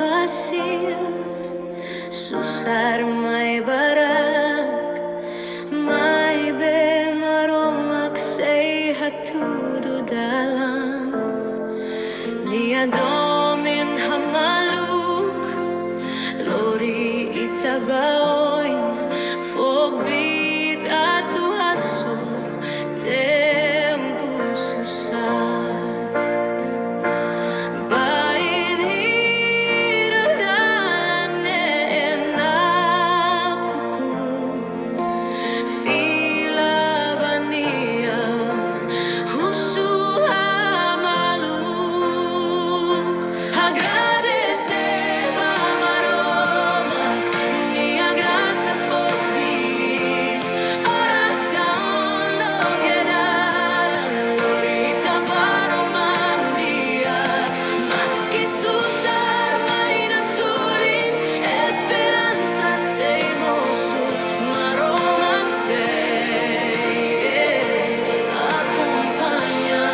fasil, Susar may barak, Maibe Maromak say hatudu dalan, domin hamaluk, lori itabaoin, kbiit hasoru, tempu susar. Bainhira dalan nakukun, Fila husu hamaluk. Agradese Ba Maromak, grasa kbiit, Orasaun, loke, dalan, diak, Maski, Susar, nasulin, esperansa, mosu, akompanya,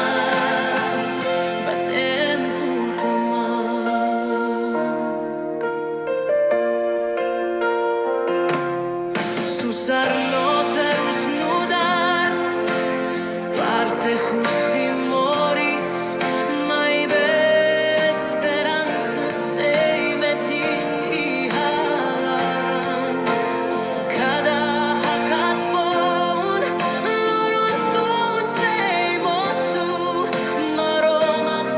tempu tomak. Susar terus, nudar, parte, husi, moris, Maibe esperansa, kada hakat phone, lorun mosu, maromak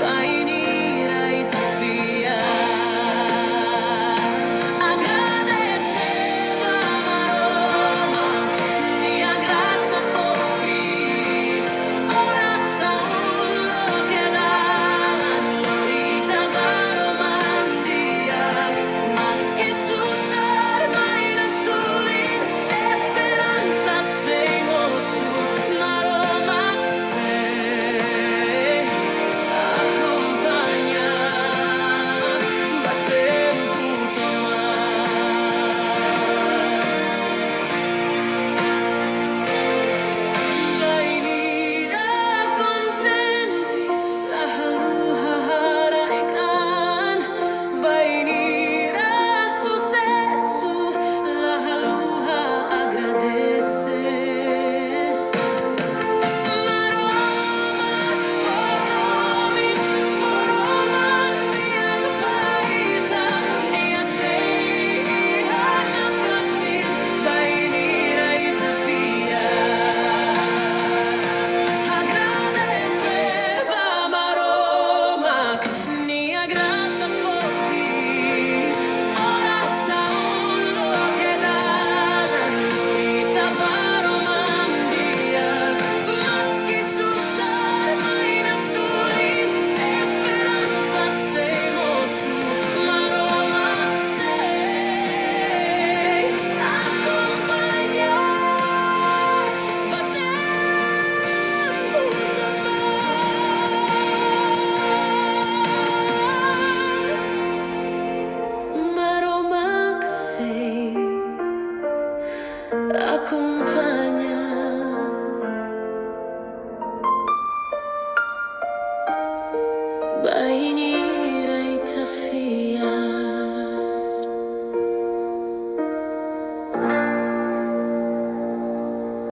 Bainhira itafia. Agradese Ba Maromak, grasa kbiit, Orasaun, loke, dalan, diak, Maski, Susar, nasulin, esperansa, mosu, akompanya, tempu tomak. Bainhira contenti, haraikan, Bainhira sucesso, agradece. Domin, diak, kbiit, Bainhira itafia. Agradese Ba Maromak, grasa kbiit, Orasaun, loke, dalan, diak, Maski, Susar, nasulin, esperansa, mosu, akompanya, tempu tomak. Maromak akompanya. Bainhira